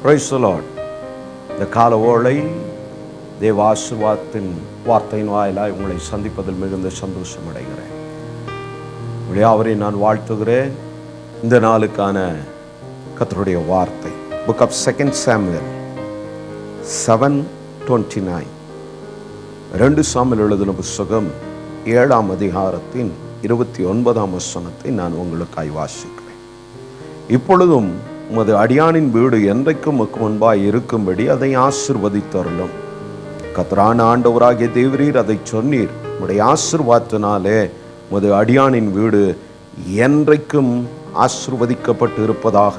Praise the Lord. இந்த கால ஓளை தேவ ஆசீர்வாதத்தின் வார்த்தையின் வாயிலாய் உங்களை சந்திப்பதில் மிகுந்த சந்தோஷம் அடைகிறேன். அவரை நான் வாழ்த்துகிறேன். இந்த நாளுக்கான கர்த்தருடைய வார்த்தை புக் ஆஃப் 2 சாமுவேல் 7:29. 2 சாமுவேல் எழுதின புத்தகம் 7ஆம் அதிகாரத்தின் 29ஆம் வசனத்தை நான் உங்களுக்காய் வாசிக்கிறேன். இப்பொழுதும் உமது அடியானின் வீடு என்றைக்கும் உமக்கு முன்பாய் இருக்கும்படி அதை ஆசீர்வதித்தருளும். கர்த்தரான ஆண்டவராகிய தேவரீர் அதை சொன்னீர். உம்முடைய ஆசீர்வாதத்தினாலே உமது அடியானின் வீடு என்றைக்கும் ஆசீர்வதிக்கப்பட்டு இருப்பதாக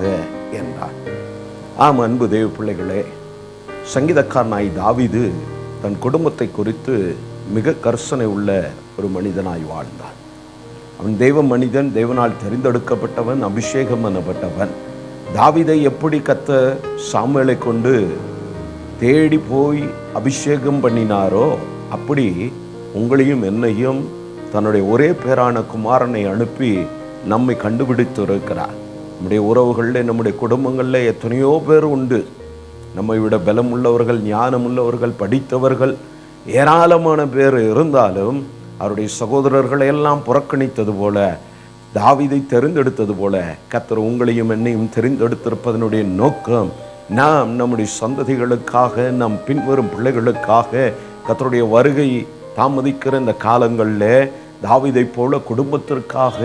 என்றார். ஆம், அன்பு தேவ பிள்ளைகளே, சங்கீதக்காரனாய் தாவீது தன் குடும்பத்தை குறித்து மிக கர்சனை உள்ள ஒரு மனிதனாய் வாழ்ந்தான். அவன் தெய்வ மனிதன், தேவனால் தெரிந்தெடுக்கப்பட்டவன், அபிஷேகம் பண்ணப்பட்டவன். தாவீதை எப்படி கர்த்தர் சாமுவேலை கொண்டு தேடி போய் அபிஷேகம் பண்ணினாரோ, அப்படி உங்களையும் என்னையும் தன்னுடைய ஒரே பேரான குமாரனை அனுப்பி நம்மை கண்டுபிடித்து இருக்கிறார். நம்முடைய உறவுகளில், நம்முடைய குடும்பங்களில் எத்தனையோ பேர் உண்டு. நம்மை விட பலம் உள்ளவர்கள், ஞானம் உள்ளவர்கள், படித்தவர்கள் ஏராளமான பேர் இருந்தாலும் அவருடைய சகோதரர்களை எல்லாம் புறக்கணித்தது போல, தாவீதை தெரிந்தெடுத்தது போல கர்த்தர் உங்களையும் என்னையும் தெரிந்தெடுத்திருப்பதனுடைய நோக்கம், நாம் நம்முடைய சந்ததிகளுக்காக, நம் பின்வரும் பிள்ளைகளுக்காக கர்த்தருடைய வருகை தாமதிக்கிற இந்த காலங்களில் தாவீதை போல குடும்பத்திற்காக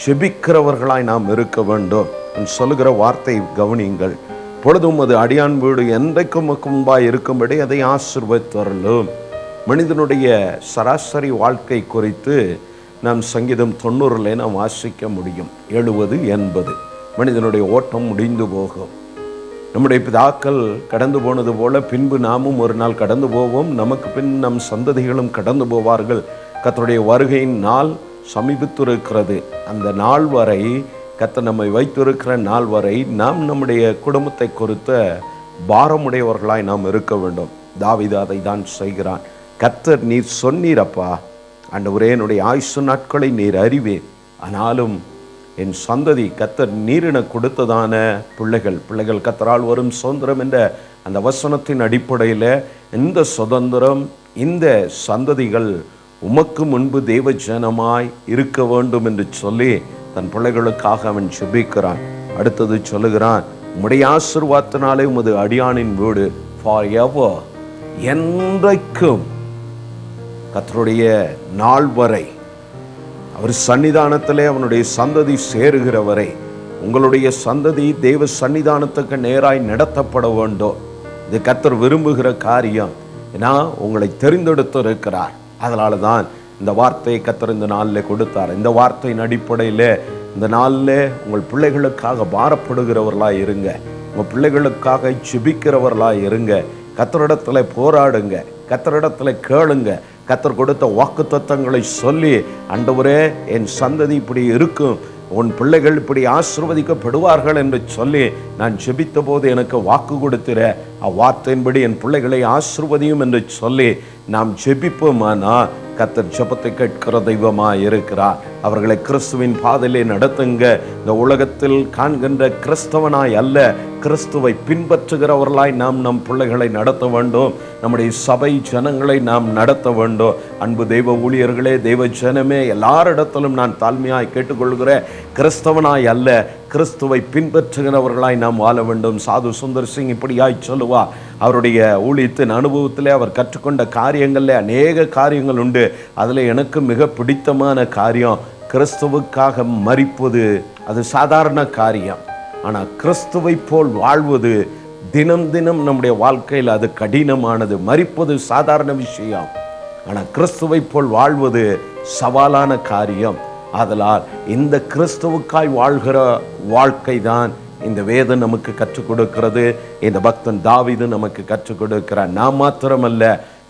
ஜெபிக்கிறவர்களாய் நாம் இருக்க வேண்டும். சொல்லுகிற வார்த்தை கவனியுங்கள். பொழுதும் அது அடியான் வீடு என்றைக்கும் முன்பாய் இருக்கும்படி அதை ஆசீர்வதித்தருளும். மனிதனுடைய சராசரி வாழ்க்கை குறித்து நாம் சங்கீதம் 90 நாம் வாசிக்க முடியும். 70, 80 மனிதனுடைய ஓட்டம் முடிந்து போகும். நம்முடைய பிதாக்கள் கடந்து போனது போல பின்பு நாமும் ஒரு நாள் கடந்து போவோம். நமக்கு பின் நம் சந்ததிகளும் கடந்து போவார்கள். கர்த்தருடைய வருகையின் நாள் சமீபித்திருக்கிறது. அந்த நாள் வரை, கர்த்தர் நம்மை வைத்திருக்கிற நாள் வரை நாம் நம்முடைய குடும்பத்தை குறித்த பாரமுடையவர்களாய் நாம் இருக்க வேண்டும். தாவீது அதை தான் செய்கிறான். கர்த்தர், நீர் சொன்னீரப்பா, ஆண்டவரே, என்னுடைய ஆயுசு நாட்களை நீர் அறிவேன், ஆனாலும் என் சந்ததி கர்த்தர் நீரின கொடுத்ததான பிள்ளைகள் கர்த்தரால் வரும் சுதந்திரம் என்ற அந்த வசனத்தின் அடிப்படையில் இந்த சுதந்திரம், இந்த சந்ததிகள் உமக்கு முன்பு தேவ ஜனமாய் இருக்க வேண்டும் என்று சொல்லி தன் பிள்ளைகளுக்காக அவன் ஜெபிக்கிறான். அடுத்தது சொல்லுகிறான், உம்முடைய ஆசீர்வாதத்தினாலே உமது அடியானின் வீடு ஃபார் எவர், என்றைக்கும், கர்த்தருடைய நாள் வரை, அவர் சன்னிதானத்திலே அவனுடைய சந்ததி சேருகிற வரை உங்களுடைய சந்ததி தேவ சன்னிதானத்துக்கு நேராய் நடத்தப்பட வேண்டும். இது கர்த்தர் விரும்புகிற காரியம். ஏன்னா உங்களை தெரிந்தெடுத்து இருக்கிறார். அதனால தான் இந்த வார்த்தையை கர்த்தர் இந்த நாளில் கொடுத்தார். இந்த வார்த்தையின் அடிப்படையில் இந்த நாளில் உங்கள் பிள்ளைகளுக்காக பாரப்படுகிறவர்களாக இருங்க. உங்கள் பிள்ளைகளுக்காக ஜெபிக்கிறவர்களாக இருங்க. கர்த்தரிடத்தில் போராடுங்க. கர்த்தரிடத்தில் கேளுங்க. கர்த்தர் கொடுத்த வாக்குத்தத்தங்களை சொல்லி, ஆண்டவரே, என் சந்ததி இப்படி இருக்கும், உன் பிள்ளைகள் இப்படி ஆசீர்வதிக்கப்படுவார்கள் என்று சொல்லி நான் ஜெபித்த போது எனக்கு வாக்கு கொடுத்திர, அவ்வார்த்தையின்படி என் பிள்ளைகளை ஆசீர்வதியும் என்று சொல்லி நாம் ஜெபிப்போமானா கர்த்தர் ஜெபத்தை கேட்கிற தெய்வமாக இருக்கிறார். அவர்களை கிறிஸ்துவின் பாதையிலே நடத்துங்க. இந்த உலகத்தில் காண்கின்ற கிறிஸ்தவனாய் அல்ல, கிறிஸ்துவை பின்பற்றுகிறவர்களாய் நாம் நம் பிள்ளைகளை நடத்த வேண்டும். நம்முடைய சபை ஜனங்களை நாம் நடத்த வேண்டும். அன்பு தெய்வ ஊழியர்களே, தெய்வ ஜனமே, எல்லாரிடத்திலும் நான் தாழ்மையாய் கேட்டுக்கொள்கிற, கிறிஸ்தவனாய் அல்ல, கிறிஸ்துவை பின்பற்றுகிறவர்களாய் நாம் வாழ வேண்டும். சாது சுந்தர் சிங் இப்படியாய் சொல்லுவார். அவருடைய ஊழியத்தின் அனுபவத்தில் அவர் கற்றுக்கொண்ட காரியங்களில் அநேக காரியங்கள் உண்டு. அதில் எனக்கு மிக பிடித்தமான காரியம், கிறிஸ்துவுக்காக மரிப்பது அது சாதாரண காரியம். ஆனால் கிறிஸ்துவை போல் வாழ்வது தினம் தினம் நம்முடைய வாழ்க்கையில் அது கடினமானது. மரிப்பது சாதாரண விஷயம், ஆனால் கிறிஸ்துவை போல் வாழ்வது சவாலான காரியம். ஆதலால் இந்த கிறிஸ்துவுக்காய் வாழ்கிற வாழ்க்கை தான் இந்த வேதம் நமக்கு கற்றுக் கொடுக்கிறது. இந்த பக்தன் தாவீது நமக்கு கற்றுக் கொடுக்கிறார். நான் மாத்திரமல்ல,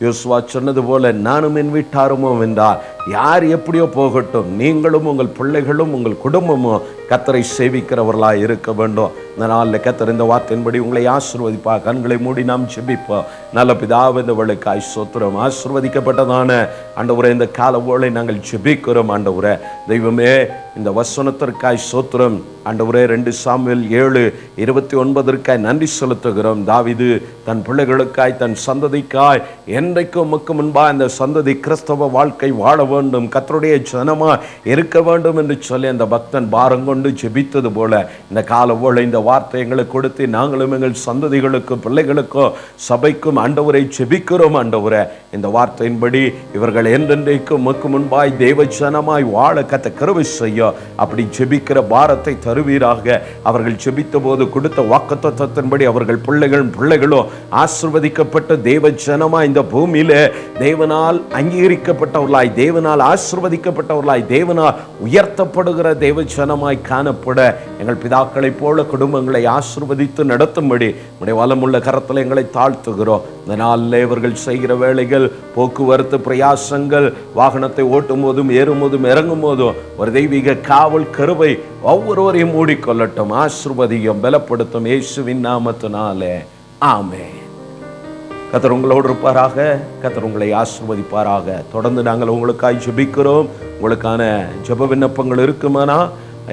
யோசுவா சொன்னது போல நானும் என் வீட்டாருமோ என்றால், யார் எப்படியோ போகட்டும், நீங்களும் உங்கள் பிள்ளைகளும் உங்கள் குடும்பமும் கர்த்தரை சேவிக்கிறவர்களாக இருக்க வேண்டும். இந்த நாளில் கர்த்தர் இந்த வார்த்தையின்படி உங்களை ஆசீர்வதிப்பார். கண்களை மூடி நாம் ஜெபிப்போம். நல்ல பிதாவே, இந்த வேளைக்காய் ஸ்தோத்திரம். ஆசீர்வதிக்கப்பட்டதான ஆண்டவரே இந்த கால வேளை நாங்கள் ஜெபிக்கிறோம் ஆண்டவரே. தெய்வமே, இந்த வசனத்திற்காய் ஸ்தோத்திரம் ஆண்டவரே. 2 சாமுவேல் 7:29 நன்றி செலுத்துகிறோம். தாவீது தன் பிள்ளைகளுக்காய் தன் சந்ததிக்காய் என்றைக்கும் உமக்கு முன்பா இந்த சந்ததி கிறிஸ்தவ வாழ்க்கை வாழ வேண்டும், கர்த்தருடைய ஜனமா இருக்க வேண்டும் என்று சொல்லி அந்த பக்தன் பாரம் கொண்டு ஜெபித்தது போல இந்த கால வேளை இந்த வார்த்தை எங்களுக்கு கொடுத்து நாங்களும் எங்கள் சந்ததிகளுக்கும் பிள்ளைகளுக்கும் சபைக்கும் ஆண்டவரை ஜெபிக்கிறோம் ஆண்டவரே. இந்த வார்த்தையின்படி இவர்கள் என்றென்றைக்கும் உமக்கு முன்பாய் தேவ ஜனமாய் வாழ கர்த்தர் கிருபை செய்ய அப்படி ஜெபிக்கிற பாரத்தை தருவீராக. அவர்கள் ஜெபித்த போது கொடுத்த வாக்குத்தத்தத்தின்படி அவர்கள் பிள்ளைகளும் ஆசீர்வதிக்கப்பட்ட தேவ ஜனமா இந்த பூமியில தேவனால் அங்கீகரிக்கப்பட்டவர்களாய், தேவனால் ஆசீர்வதிக்கப்பட்டவர்களாய், தேவனால் உயர்த்தப்படுகிற தேவ ஜனமாய் காணப்பட எங்கள் பிதாக்களைப் போல குடும்பங்களை ஆசீர்வதித்து நடத்தும்படி உடைய வளமுள்ள கரத்தில் எங்களை தாழ்த்துகிறோம். இந்த நாளில் இவர்கள் செய்கிற வேலைகள், போக்குவரத்து பிரயாசங்கள், வாகனத்தை ஓட்டும் போதும் ஏறும் போதும் இறங்கும் போதும் ஒரு தெய்வீக காவல் கருவை ஒவ்வொருவரையும் மூடிக்கொள்ளட்டும், ஆசீர்வதியும், பலப்படுத்தும் இயேசுவின் நாமத்தினாலே ஆமென். கர்த்தர் உங்களோடு இருப்பாராக. கர்த்தர் உங்களை ஆசீர்வதிப்பாராக. தொடர்ந்து நாங்கள் உங்களுக்காய் ஜெபிக்கிறோம். உங்களுக்கான ஜெப விண்ணப்பங்கள் இருக்குமானா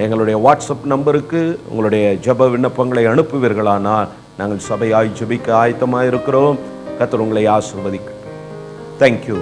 எங்களுடைய வாட்ஸ்அப் நம்பருக்கு உங்களுடைய ஜெப விண்ணப்பங்களை அனுப்புவீர்களானால் நாங்கள் சபையாய் ஜெபிக்க ஆயத்தமாக இருக்கிறோம். கர்த்தர் உங்களை ஆசீர்வதிக்கட்டும். தேங்க்யூ.